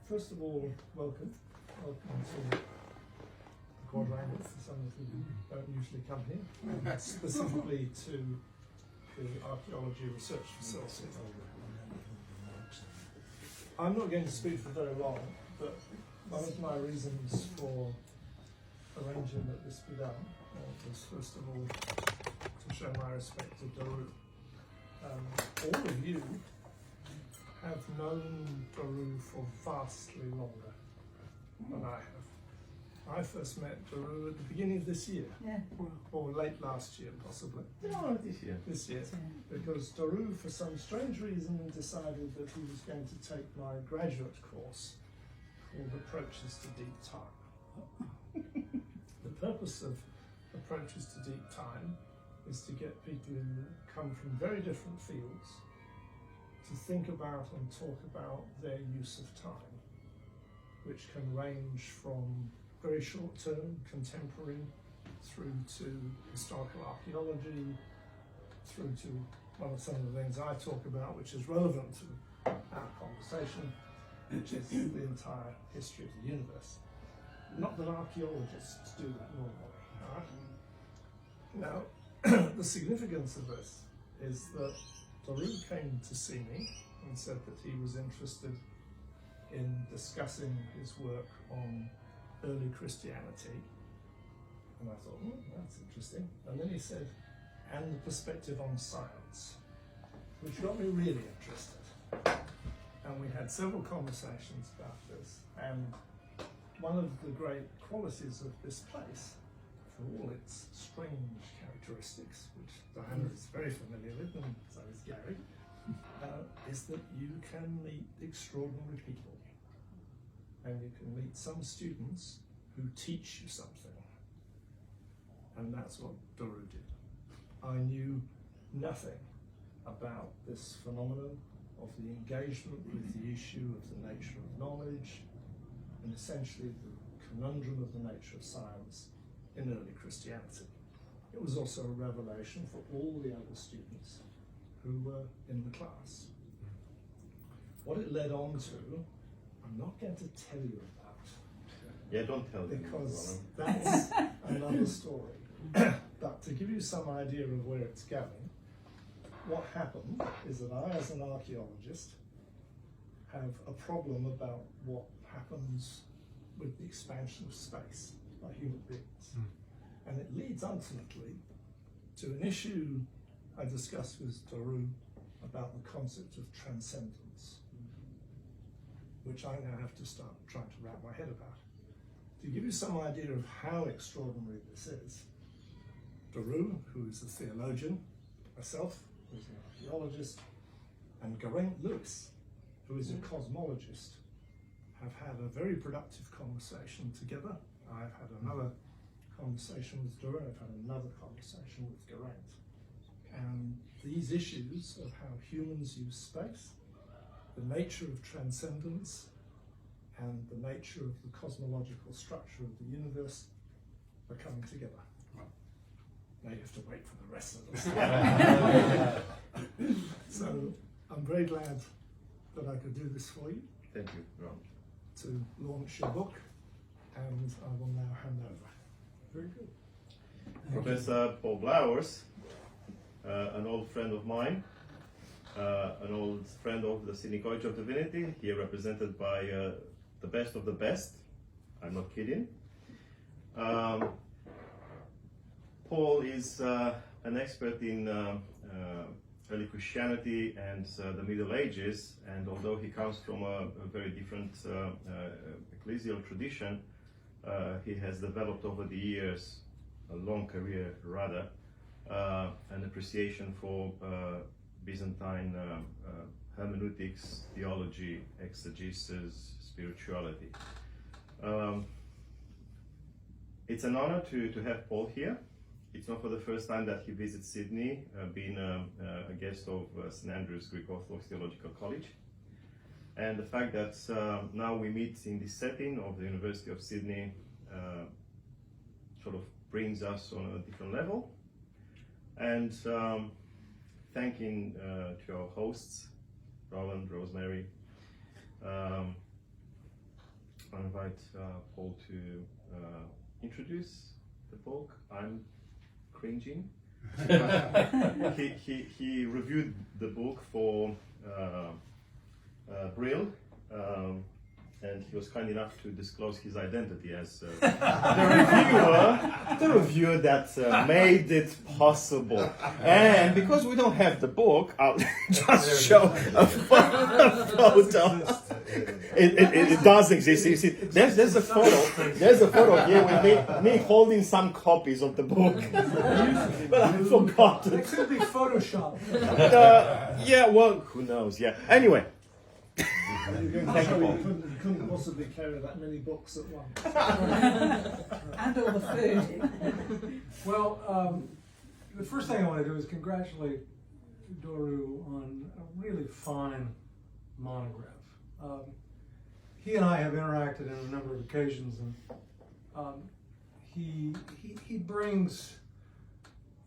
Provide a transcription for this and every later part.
first of all, welcome to the quadrangle for some of you who don't usually come here, and specifically to the Archaeology Research Facility. I'm not going to speak for very long, but one of my reasons for arranging that this be done was first of all to show my respect to Doru. All of you have known Doru for vastly longer than I have. I first met Doru at the beginning of this year, or late last year possibly. No, this year. This year, because Doru, for some strange reason, decided that he was going to take my graduate course called Approaches to Deep Time. The purpose of Approaches to Deep Time is to get people who come from very different fields to think about and talk about their use of time, which can range from very short-term, contemporary, through to historical archaeology, through to some of the things I talk about, which is relevant to our conversation, which is the entire history of the universe. Not that archaeologists do that normally. Now, the significance of this is that Doru came to see me and said that he was interested in discussing his work on early Christianity. And I thought, that's interesting. And then he said, and the perspective on science, which got me really interested. And we had several conversations about this. And one of the great qualities of this place, for all its strange characteristics, which Diana is very familiar with, and so is Gary, is that you can meet extraordinary people. And you can meet some students who teach you something. And that's what Doru did. I knew nothing about this phenomenon of the engagement with the issue of the nature of knowledge and essentially the conundrum of the nature of science in early Christianity. It was also a revelation for all the other students who were in the class. What it led on to, I'm not going to tell you about. Yeah, don't tell them. Because that's another story. But to give you some idea of where it's going, what happened is that I, as an archaeologist, have a problem about what happens with the expansion of space by human beings. And it leads ultimately to an issue I discussed with Doru about the concept of transcendence, which I now have to start trying to wrap my head about. To give you some idea of how extraordinary this is, Doru, who is a theologian, myself, who is an archaeologist, and Geraint Lewis, who is a cosmologist, have had a very productive conversation together. I've had another conversation with Doru, I've had another conversation with Geraint. And these issues of how humans use space, the nature of transcendence, and the nature of the cosmological structure of the universe are coming together. Now you have to wait for the rest of the story. So I'm very glad that I could do this for you. Thank you, Ron. To launch your book, and I will now hand over. Very good. Professor Paul Blowers, an old friend of mine, an old friend of the Sydney College of Divinity, here represented by the best of the best. I'm not kidding. Paul is an expert in early Christianity and the Middle Ages, and although he comes from a very different ecclesial tradition, he has developed over the years, a long career rather, an appreciation for Byzantine hermeneutics, theology, exegesis, spirituality. It's an honor to have Paul here. It's not for the first time that he visits Sydney, being a guest of St Andrew's Greek Orthodox Theological College. And the fact that now we meet in this setting of the University of Sydney sort of brings us on a different level. And thanking to our hosts, Roland, Rosemary, I invite Paul to introduce the book. I'm cringing. he reviewed the book for Brill, and he was kind enough to disclose his identity as the reviewer that made it possible. And because we don't have the book, I'll just show a photo. It does exist. You see, there's a photo. There's a photo here with me holding some copies of the book, but I forgot. It could be Photoshop. Yeah, well, who knows? Yeah. Anyway. You couldn't possibly carry that many books at once. And all the food. Well, the first thing I want to do is congratulate Doru on a really fine monograph. He and I have interacted on a number of occasions, and he brings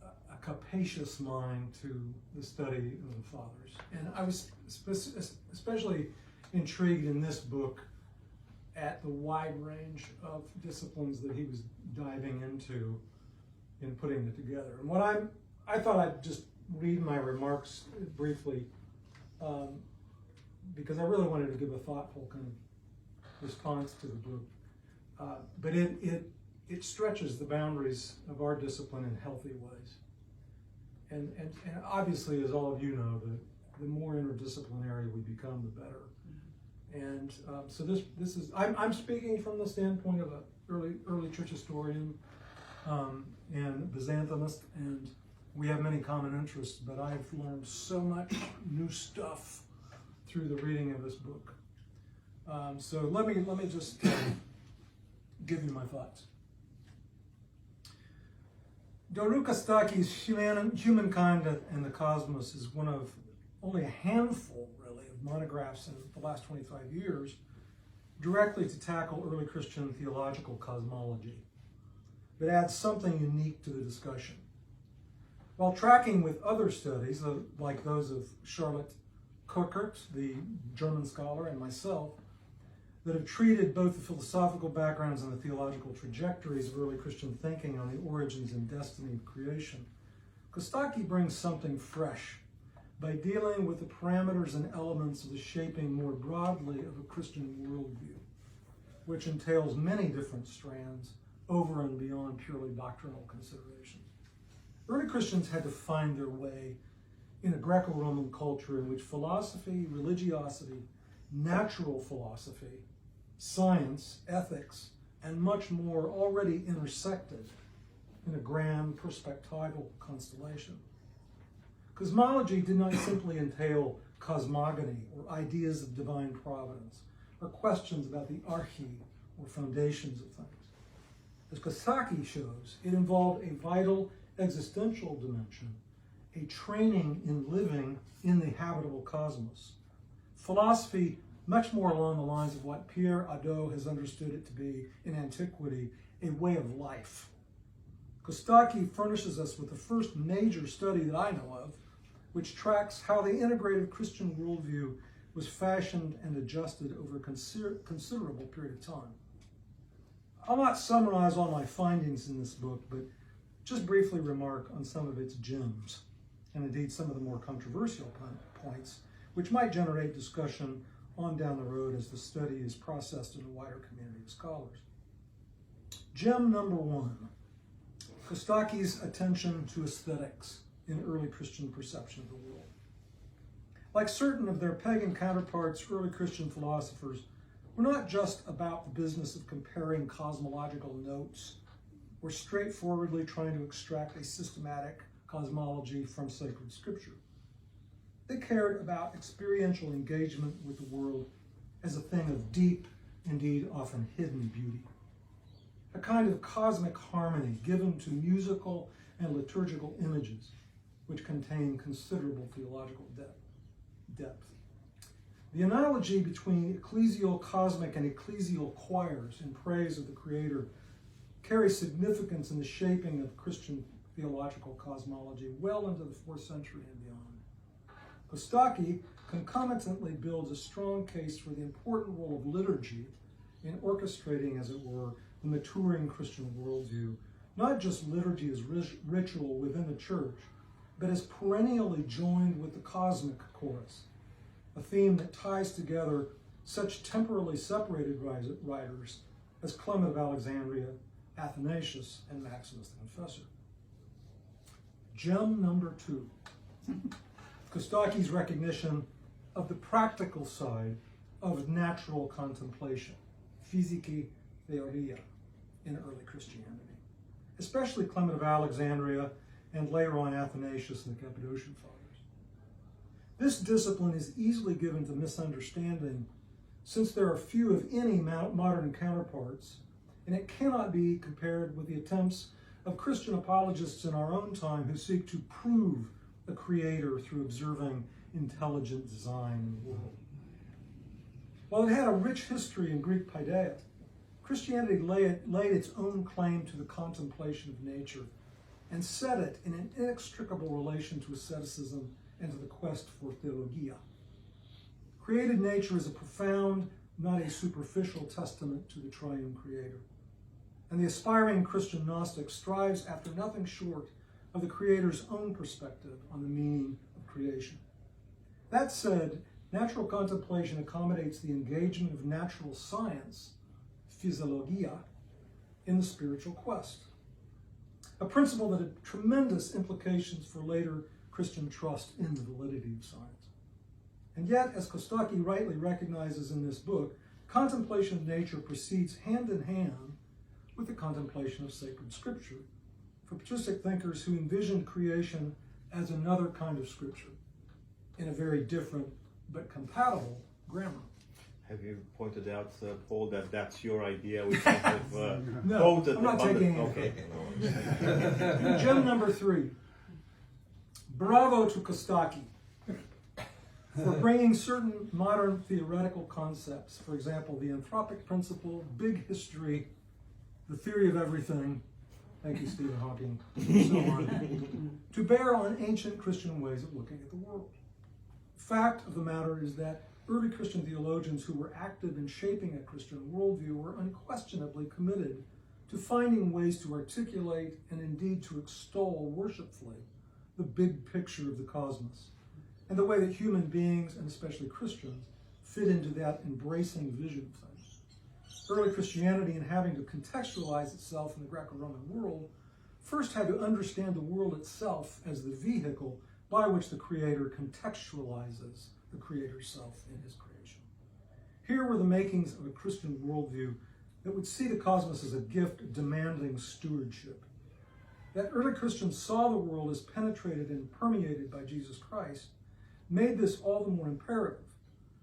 a capacious mind to the study of the Fathers. And I was especially intrigued in this book at the wide range of disciplines that he was diving into in putting it together. And what I thought I'd just read my remarks briefly, because I really wanted to give a thoughtful kind of response to the book. But it stretches the boundaries of our discipline in healthy ways. And obviously, as all of you know, the more interdisciplinary we become, the better. And so this is, I'm speaking from the standpoint of an early church historian and Byzantinist, and we have many common interests, but I've learned so much new stuff through the reading of this book. So let me just give you my thoughts. Doru Costache's Humankind and the Cosmos is one of only a handful, really, of monographs in the last 25 years directly to tackle early Christian theological cosmology, but adds something unique to the discussion. While tracking with other studies, like those of Charlotte Kockert, the German scholar, and myself, that have treated both the philosophical backgrounds and the theological trajectories of early Christian thinking on the origins and destiny of creation, Costache brings something fresh by dealing with the parameters and elements of the shaping more broadly of a Christian worldview, which entails many different strands over and beyond purely doctrinal considerations. Early Christians had to find their way in a Greco-Roman culture in which philosophy, religiosity, natural philosophy, science, ethics, and much more already intersected in a grand perspectival constellation. Cosmology did not simply entail cosmogony or ideas of divine providence or questions about the arche or foundations of things. As Costache shows, it involved a vital existential dimension, a training in living in the habitable cosmos. Philosophy much more along the lines of what Pierre Hadot has understood it to be in antiquity, a way of life. Costache furnishes us with the first major study that I know of, which tracks how the integrative Christian worldview was fashioned and adjusted over a considerable period of time. I'll not summarize all my findings in this book, but just briefly remark on some of its gems, and indeed some of the more controversial points, which might generate discussion on down the road as the study is processed in a wider community of scholars. Gem number one, Costache's attention to aesthetics in early Christian perception of the world. Like certain of their pagan counterparts, early Christian philosophers were not just about the business of comparing cosmological notes or straightforwardly trying to extract a systematic cosmology from sacred scripture. They cared about experiential engagement with the world as a thing of deep, indeed often hidden beauty. A kind of cosmic harmony given to musical and liturgical images, which contain considerable theological depth. The analogy between ecclesial cosmic and ecclesial choirs in praise of the Creator carries significance in the shaping of Christian theological cosmology well into the 4th century and beyond. Costache concomitantly builds a strong case for the important role of liturgy in orchestrating, as it were, the maturing Christian worldview, not just liturgy as ritual within the church, but as perennially joined with the cosmic chorus, a theme that ties together such temporally separated writers as Clement of Alexandria, Athanasius, and Maximus the Confessor. Gem number 2, Costache's recognition of the practical side of natural contemplation, physici theoria, in early Christianity, especially Clement of Alexandria and later on Athanasius and the Cappadocian Fathers. This discipline is easily given to misunderstanding since there are few, if any, modern counterparts, and it cannot be compared with the attempts of Christian apologists in our own time who seek to prove a creator through observing intelligent design in the world. While it had a rich history in Greek paideia, Christianity laid its own claim to the contemplation of nature and set it in an inextricable relation to asceticism and to the quest for theologia. Created nature is a profound, not a superficial testament to the triune creator. And the aspiring Christian Gnostic strives after nothing short of the creator's own perspective on the meaning of creation. That said, natural contemplation accommodates the engagement of natural science, physiologia, in the spiritual quest, a principle that had tremendous implications for later Christian trust in the validity of science. And yet, as Costache rightly recognizes in this book, contemplation of nature proceeds hand in hand with the contemplation of sacred scripture for patristic thinkers who envisioned creation as another kind of scripture in a very different but compatible grammar. Have you pointed out, Paul, that that's your idea, which I have No, quoted? I'm not taking Okay. Gem number 3. Bravo to Costache for bringing certain modern theoretical concepts, for example, the anthropic principle, big history, the theory of everything, thank you, Stephen Hawking, and so on, to bear on ancient Christian ways of looking at the world. Fact of the matter is that early Christian theologians who were active in shaping a Christian worldview were unquestionably committed to finding ways to articulate and indeed to extol worshipfully the big picture of the cosmos and the way that human beings, and especially Christians, fit into that embracing vision of things. Early Christianity, in having to contextualize itself in the Greco-Roman world, first had to understand the world itself as the vehicle by which the Creator contextualizes the Creator's self in his creation. Here were the makings of a Christian worldview that would see the cosmos as a gift demanding stewardship. That early Christians saw the world as penetrated and permeated by Jesus Christ made this all the more imperative.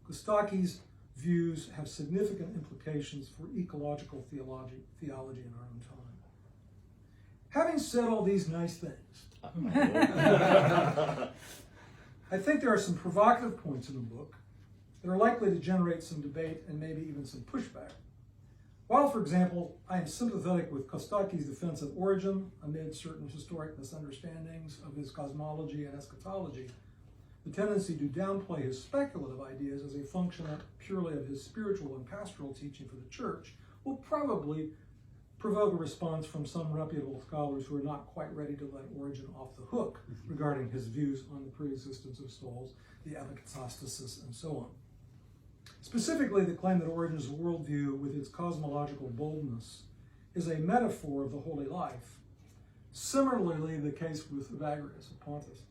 Costache's views have significant implications for ecological theology in our own time. Having said all these nice things, I think there are some provocative points in the book that are likely to generate some debate and maybe even some pushback. While, for example, I am sympathetic with Costache's defense of Origen amid certain historic misunderstandings of his cosmology and eschatology, the tendency to downplay his speculative ideas as a function purely of his spiritual and pastoral teaching for the church will probably provoke a response from some reputable scholars who are not quite ready to let Origen off the hook regarding his views on the pre-existence of souls, the apokatastasis, and so on. Specifically, the claim that Origen's worldview, with its cosmological boldness, is a metaphor of the holy life, similarly the case with Evagrius of Pontus,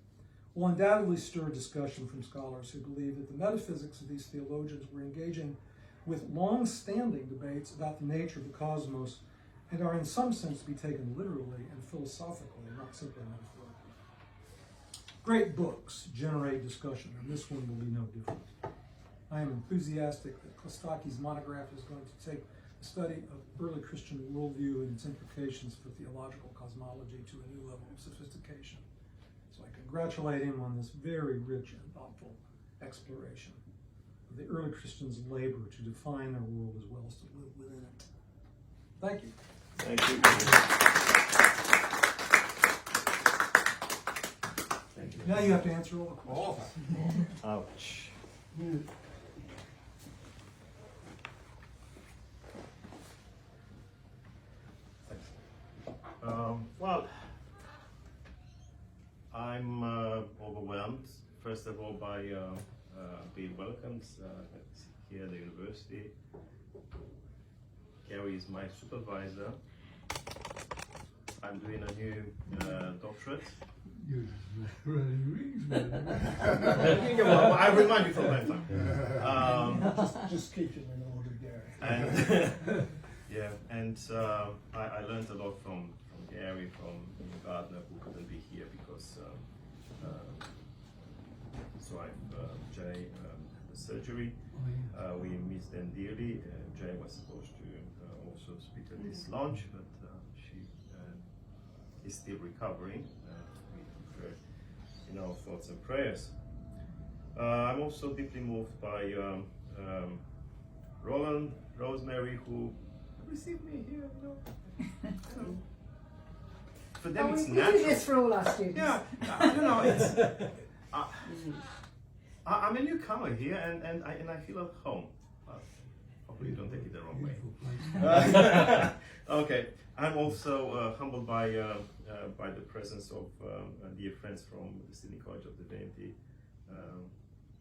will undoubtedly stir discussion from scholars who believe that the metaphysics of these theologians were engaging with long-standing debates about the nature of the cosmos and are in some sense to be taken literally and philosophically, not simply metaphorically. Great books generate discussion, and this one will be no different. I am enthusiastic that Costache's monograph is going to take the study of early Christian worldview and its implications for theological cosmology to a new level of sophistication. So I congratulate him on this very rich and thoughtful exploration of the early Christians' labor to define their world as well as to live within it. Thank you. Thank you. Thank you. Now you have to answer all the questions. Ouch. Well, I'm overwhelmed, first of all, by being welcomed here at the university. Gary is my supervisor. I'm doing a new doctorate. You're running rings, man. Well, I remind you from time to time. Just keep him in order, Gary. And yeah, and I learned a lot from Gary, from Gardner, who couldn't be here because his wife Jay had the surgery. We miss them dearly. Jay was supposed to also speak at this launch, but she is still recovering. We keep her in our thoughts and prayers. I'm also deeply moved by Roland, Rosemary, who received me here. For them, it's we do natural. this for all our students. Yeah, it's. I'm a newcomer here, and I feel at home. Hopefully, you don't take it the wrong way. Beautiful place. Okay, I'm also humbled by the presence of dear friends from the Sydney College of Divinity,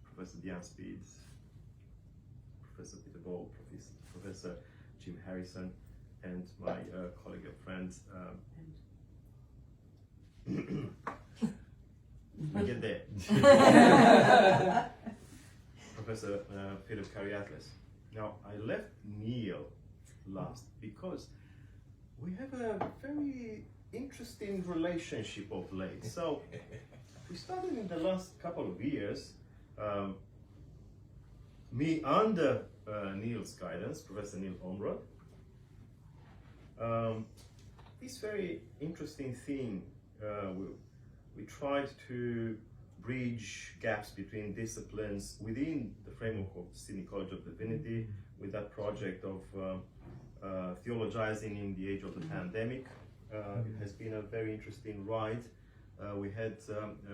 Professor Diane Speed, Professor Peter Ball, Professor Jim Harrison, and my colleague and friend. We get there. Professor Philip Cariatles. Now, I left Neil last because we have a very interesting relationship of late. So, we started in the last couple of years, me under Neil's guidance, Professor Neil Omrod. This very interesting thing, we tried to bridge gaps between disciplines within the framework of Sydney College of Divinity with that project of theologizing in the age of the pandemic. It has been a very interesting ride. We had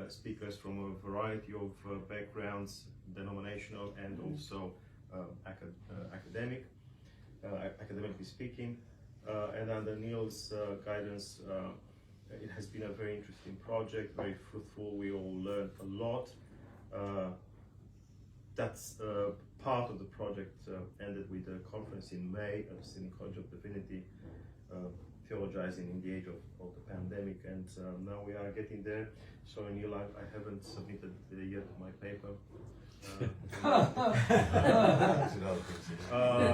speakers from a variety of backgrounds, denominational and also academically speaking. And under Neil's guidance, it has been a very interesting project, very fruitful. We all learned a lot. That's part of the project ended with a conference in May at the Sydney College of Divinity, theologizing in the age of the pandemic, and now we are getting there. So Neil, I haven't submitted yet my paper.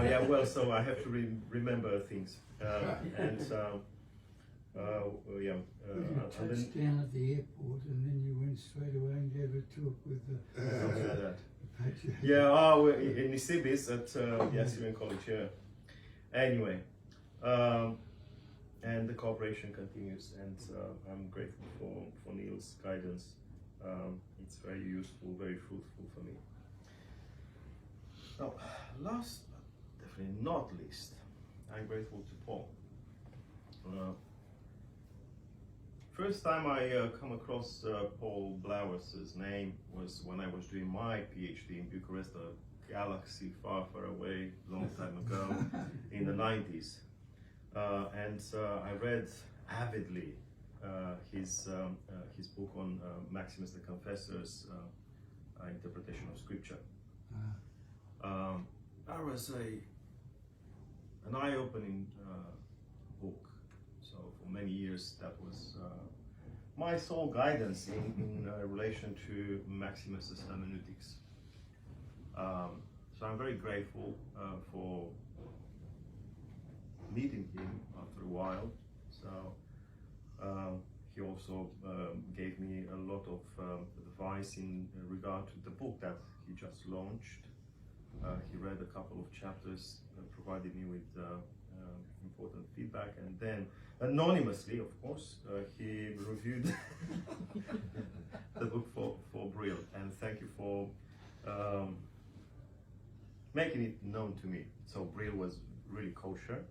Yeah, well, so I have to remember things, You touched down at the airport and then you went straight away and gave a talk with the yeah, in Nisibis at the Assyrian College here. Anyway, and the cooperation continues, and I'm grateful for Neil's guidance. It's very useful, very fruitful for me. Now, last but definitely not least, I'm grateful to Paul. First time I come across Paul Blauers' name was when I was doing my PhD in Bucharest, a galaxy far, far away, long time ago, in the 90s. And I read avidly his book on Maximus the Confessor's interpretation of Scripture. That was an eye-opening book. So for many years, that was my sole guidance in relation to Maximus's hermeneutics. So I'm very grateful for meeting him after a while. So he also gave me a lot of advice in regard to the book that he just launched. He read a couple of chapters, provided me with important feedback, and then anonymously, of course, he reviewed the book for Brill. And thank you for making it known to me. So Brill was really kosher.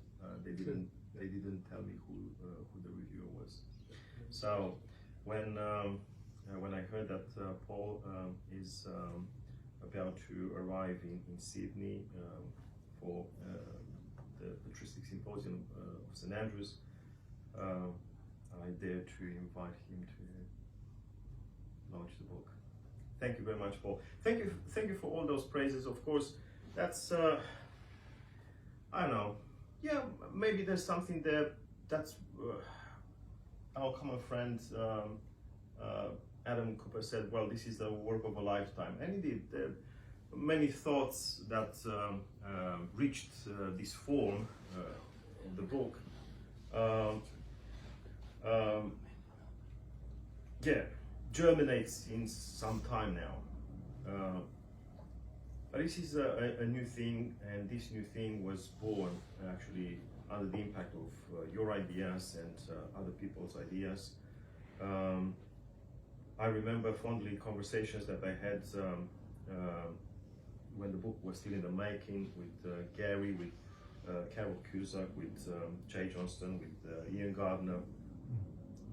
They didn't tell me who the reviewer was. So when I heard that Paul is about to arrive in Sydney for the Patristic Symposium of St. Andrews, I dared to invite him to launch the book. Thank you very much, Paul. Thank you for all those praises. Of course, that's I don't know. Yeah, maybe there's something there that's our common friend Adam Cooper said, well, this is the work of a lifetime. And indeed, there are many thoughts that reached this form of the book. Yeah, germinates in some time now. But this is a new thing, and this new thing was born actually under the impact of your ideas and other people's ideas. I remember fondly conversations that I had when the book was still in the making with Gary, with Carol Cusack, with Jay Johnston, with Ian Gardner.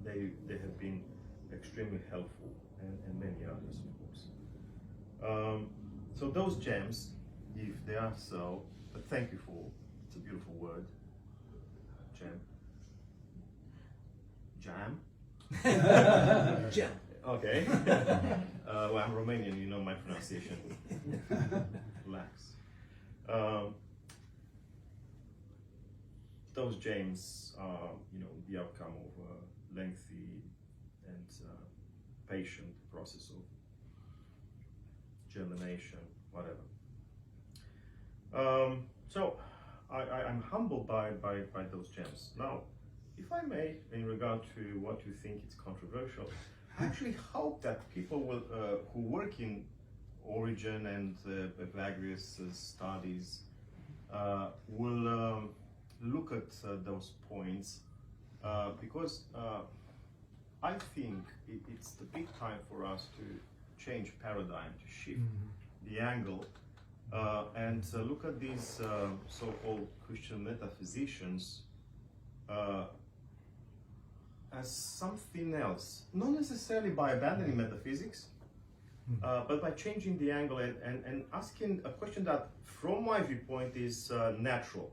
They have been extremely helpful, and many others, of course. So those gems, if they are so, but thank you for, it's a beautiful word, gem. Jam? Jam. Okay. Well, I'm Romanian, you know my pronunciation. Relax. Those gems are, the outcome of a lengthy and patient process of germination, whatever. So I'm humbled by those gems. Now, if I may, in regard to what you think is controversial, I actually hope that people will, who work in origin and Evagrius studies will look at those points because I think it's the big time for us to change paradigm, to shift the angle and look at these so-called Christian metaphysicians as something else, not necessarily by abandoning metaphysics, but by changing the angle and asking a question that, from my viewpoint, is natural.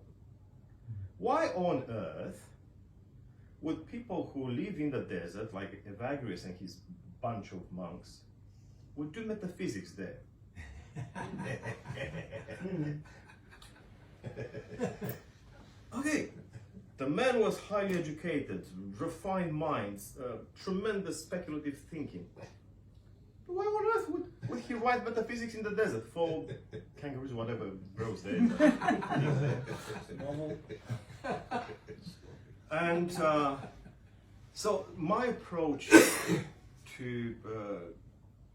Why on earth would people who live in the desert, like Evagrius and his bunch of monks, would do metaphysics there? Okay, the man was highly educated, refined minds, tremendous speculative thinking. Why on earth would he write metaphysics in the desert for kangaroos, whatever grows there? And so my approach to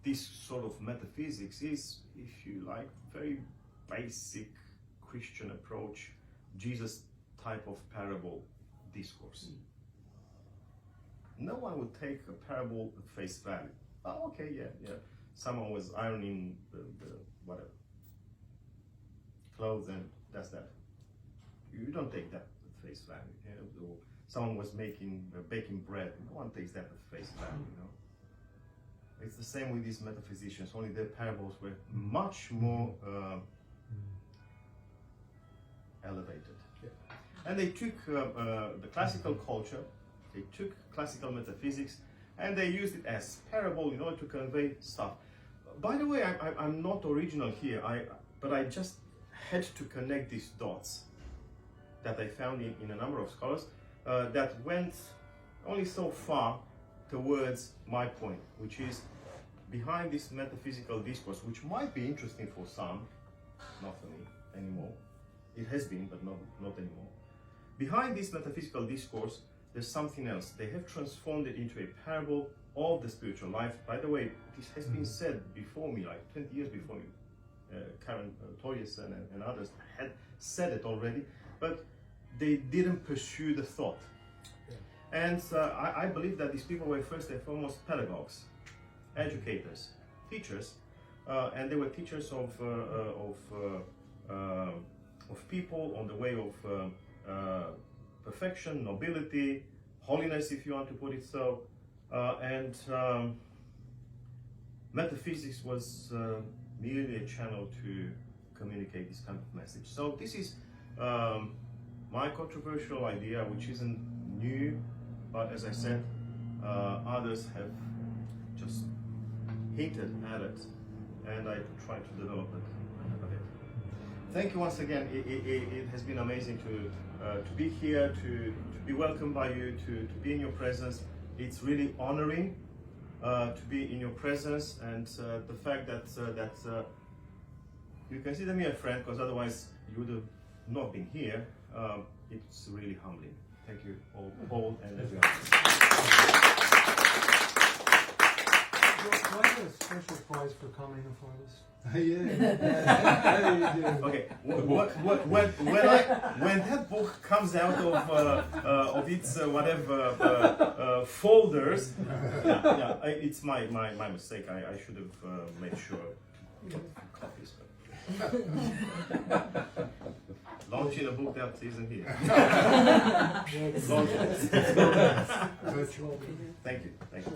this sort of metaphysics is, if you like, very basic Christian approach, Jesus type of parable discourse. No one would take a parable at face value. Oh, okay, yeah. Someone was ironing the whatever clothes, and that's that. You don't take that at face value. Or someone was baking bread. No one takes that at face value. It's the same with these metaphysicians. Only their parables were much more elevated. And they took the classical culture, they took classical metaphysics, and they used it as parable in order to convey stuff. By the way, I'm not original here, but I just had to connect these dots that I found in a number of scholars that went only so far towards my point, which is behind this metaphysical discourse, which might be interesting for some, not for me anymore. It has been, but not anymore. Behind this metaphysical discourse, there's something else. They have transformed it into a parable of the spiritual life. By the way, this has been said before me, like 20 years before me. Karen Toyerson and others had said it already, but they didn't pursue the thought. And I believe that these people were first and foremost pedagogues, educators, teachers, and they were teachers of people on the way of perfection, nobility, holiness, if you want to put it so, and metaphysics was merely a channel to communicate this kind of message. So this is my controversial idea, which isn't new, but as I said, others have just hinted at it, and I try to develop it a bit. Thank you once again. It has been amazing to be here, to be welcomed by you, to be in your presence. It's really honoring to be in your presence, and the fact that you consider me a friend, because otherwise you would have not been here. It's really humbling. Thank you all, Paul and everyone. Do I get a special prize for coming in farthest? Yeah. Okay, when that book comes out of its whatever folders, it's my mistake. I should have made sure to get a few copies. Launching a book that isn't here. Virtual. Thank you. Thanks.